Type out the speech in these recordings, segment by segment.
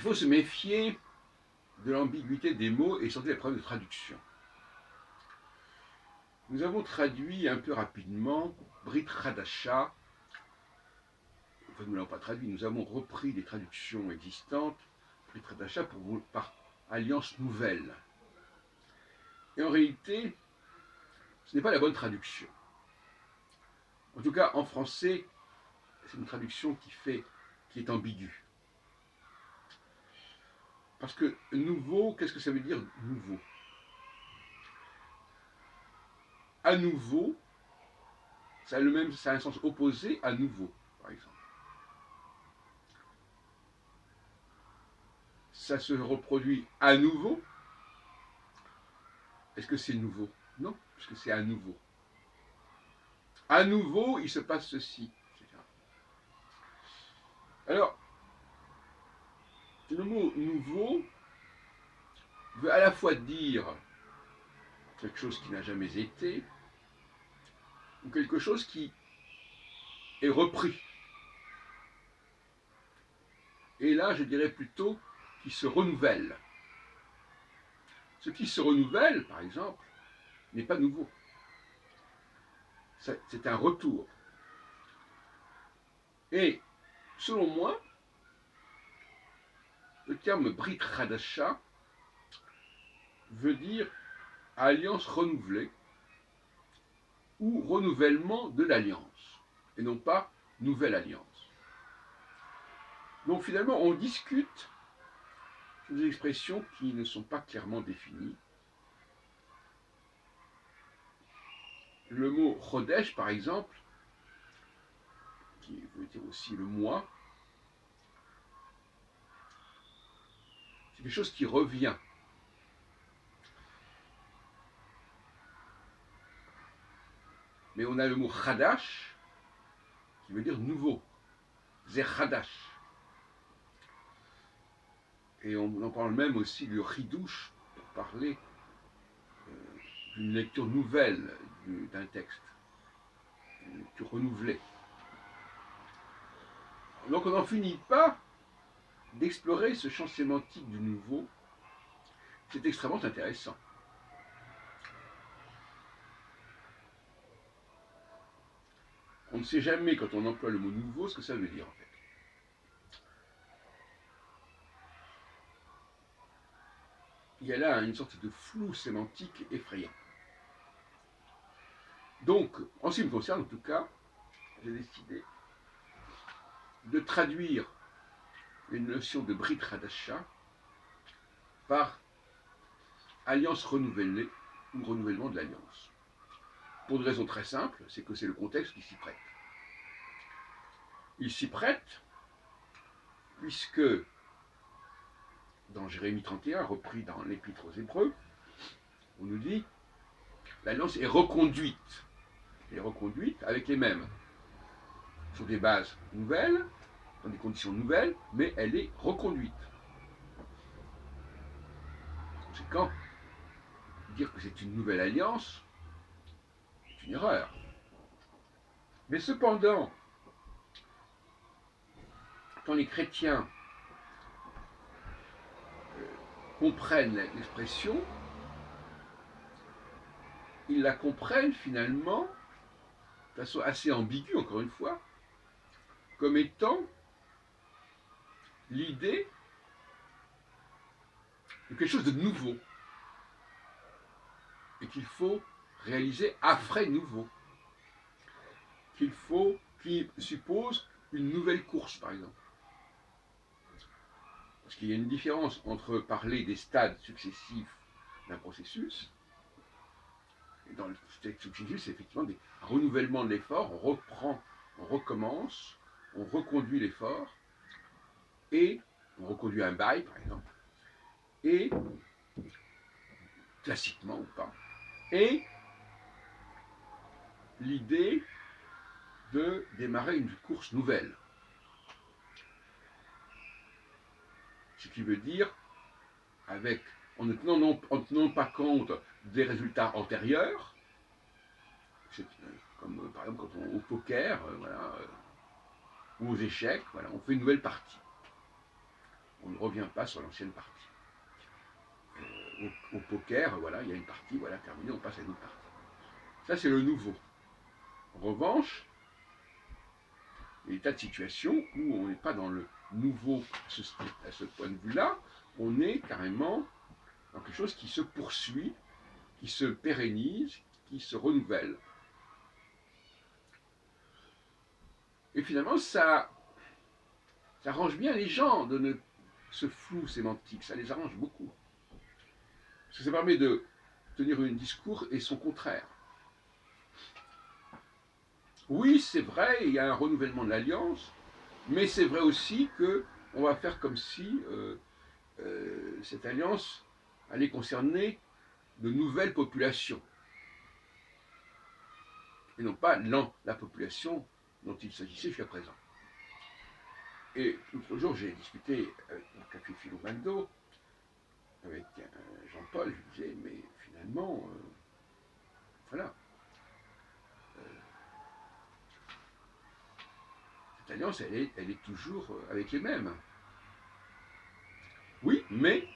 faut se méfier de l'ambiguïté des mots et surtout des problèmes de traduction. Nous avons traduit un peu rapidement Brit Hadasha. Enfin, nous ne l'avons pas traduit, nous avons repris des traductions existantes, Brit Hadasha par alliance nouvelle. Et en réalité, ce n'est pas la bonne traduction. En tout cas, en français, c'est une traduction qui est ambiguë. Parce que nouveau, qu'est-ce que ça veut dire nouveau? À nouveau, ça a un sens opposé à nouveau, par exemple. Ça se reproduit à nouveau. Est-ce que c'est nouveau? Non, puisque c'est à nouveau. À nouveau, il se passe ceci, etc. Alors, le mot nouveau veut à la fois dire quelque chose qui n'a jamais été, ou quelque chose qui est repris. Et là, je dirais plutôt qui se renouvelle. Ce qui se renouvelle, par exemple, n'est pas nouveau. C'est un retour. Et, selon moi, le terme Brit Hadasha veut dire alliance renouvelée ou renouvellement de l'alliance, et non pas nouvelle alliance. Donc finalement, on discute sur des expressions qui ne sont pas clairement définies. Le mot Chodesh, par exemple, qui veut dire aussi le mois, c'est quelque chose qui revient. Mais on a le mot Chadash, qui veut dire nouveau. Zechadash. Et on en parle même aussi du Chidouche, pour parler d'une lecture nouvelle d'un texte, une lecture renouvelée. Donc on n'en finit pas d'explorer ce champ sémantique du nouveau. C'est extrêmement intéressant. On ne sait jamais, quand on emploie le mot nouveau, ce que ça veut dire en fait. Il y a là une sorte de flou sémantique effrayant. Donc, en ce qui me concerne en tout cas, j'ai décidé de traduire une notion de Brit Hadasha par alliance renouvelée ou renouvellement de l'alliance. Pour une raison très simple, c'est que c'est le contexte qui s'y prête. Il s'y prête puisque dans Jérémie 31, repris dans l'Épître aux Hébreux, on nous dit l'alliance est reconduite. Elle est reconduite avec les mêmes, sur des bases nouvelles, dans des conditions nouvelles, mais elle est reconduite. Par conséquent, dire que c'est une nouvelle alliance, c'est une erreur. Mais cependant, quand les chrétiens comprennent l'expression, ils la comprennent finalement, de façon assez ambiguë encore une fois, comme étant l'idée de quelque chose de nouveau et qu'il faut réaliser à frais nouveaux, qui suppose une nouvelle course par exemple. Parce qu'il y a une différence entre parler des stades successifs d'un processus, et dans le stade successif, c'est effectivement un renouvellement de l'effort, on reprend, on recommence, on reconduit l'effort, et on reconduit un bail par exemple, et classiquement ou pas, et l'idée de démarrer une course nouvelle. Ce qui veut dire, en ne tenant pas compte des résultats antérieurs, comme par exemple au poker, voilà, ou aux échecs, voilà, on fait une nouvelle partie. on ne revient pas sur l'ancienne partie. Au poker, voilà, il y a une partie, voilà, terminée, on passe à une autre partie. Ça, c'est le nouveau. En revanche, il y a des tas de situations où on n'est pas dans le nouveau à ce point de vue-là, on est carrément dans quelque chose qui se poursuit, qui se pérennise, qui se renouvelle. Et finalement, ça arrange bien les gens de ce flou sémantique, ça les arrange beaucoup. Parce que ça permet de tenir un discours et son contraire. Oui, c'est vrai, il y a un renouvellement de l'alliance, mais c'est vrai aussi qu'on va faire comme si cette alliance allait concerner de nouvelles populations, et non pas la population dont il s'agissait jusqu'à présent. Et l'autre jour, j'ai discuté avec mon café philo McDo, avec Jean-Paul, je lui disais, mais finalement, voilà, cette alliance, elle est toujours avec les mêmes. Oui, mais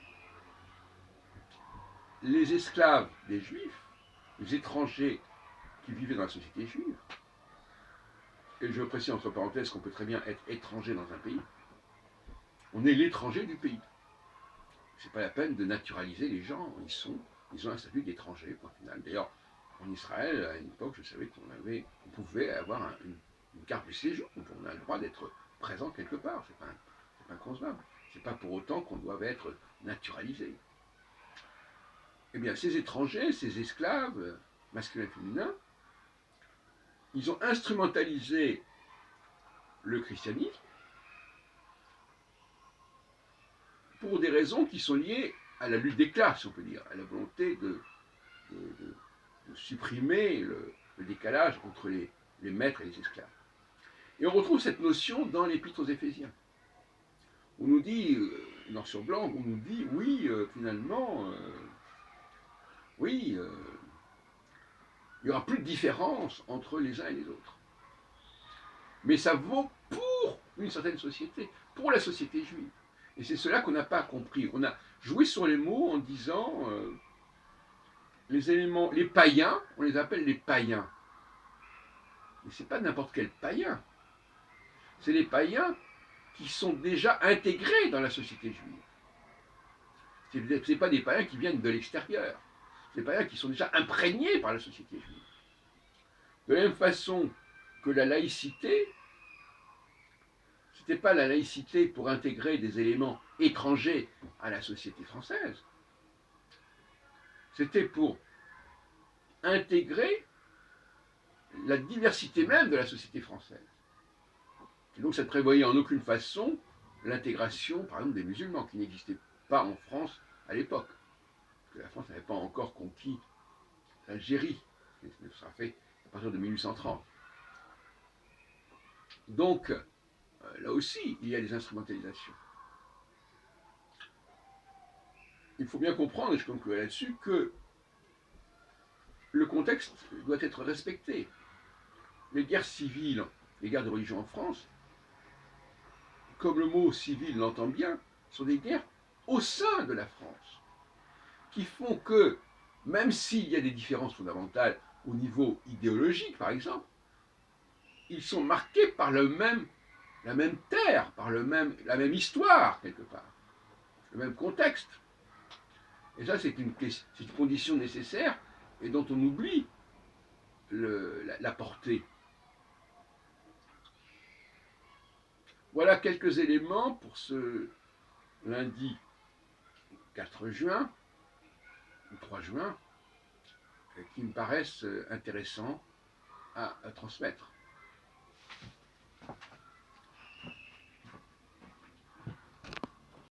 les esclaves des Juifs, les étrangers qui vivaient dans la société juive, et je précise entre parenthèses qu'on peut très bien être étranger dans un pays, on est l'étranger du pays. C'est pas la peine de naturaliser les gens, ils ont un statut d'étranger, point final. D'ailleurs, en Israël, à une époque, je savais qu'on pouvait avoir une carte de séjour, on a le droit d'être présent quelque part, c'est pas inconcevable. C'est pas pour autant qu'on doit être naturalisé. Eh bien, ces étrangers, ces esclaves, masculins et féminins, ils ont instrumentalisé le christianisme pour des raisons qui sont liées à la lutte des classes, on peut dire, à la volonté de supprimer le décalage entre les maîtres et les esclaves. Et on retrouve cette notion dans l'Épître aux Éphésiens. On nous dit, noir sur blanc, on nous dit, oui, finalement, oui, il n'y aura plus de différence entre les uns et les autres. Mais ça vaut pour une certaine société, pour la société juive. Et c'est cela qu'on n'a pas compris. On a joué sur les mots en disant les éléments, les païens, on les appelle les païens. Mais ce n'est pas n'importe quel païen. C'est les païens qui sont déjà intégrés dans la société juive. Ce n'est pas des païens qui viennent de l'extérieur. C'est des païens qui sont déjà imprégnés par la société juive. De la même façon que la laïcité, ce n'était pas la laïcité pour intégrer des éléments étrangers à la société française. C'était pour intégrer la diversité même de la société française. Et donc ça ne prévoyait en aucune façon l'intégration, par exemple, des musulmans, qui n'existaient pas en France à l'époque. Parce que la France n'avait pas encore conquis l'Algérie. Ça sera fait à partir de 1830. Donc, là aussi, il y a des instrumentalisations. Il faut bien comprendre, et je conclue là-dessus, que le contexte doit être respecté. Les guerres civiles, les guerres de religion en France, comme le mot civil l'entend bien, sont des guerres au sein de la France, qui font que, même s'il y a des différences fondamentales au niveau idéologique, par exemple, ils sont marqués par la même terre, par la même histoire, quelque part, le même contexte. Et ça, c'est une condition nécessaire et dont on oublie la portée. Voilà quelques éléments pour ce lundi 4 juin, ou 3 juin, qui me paraissent intéressants à transmettre.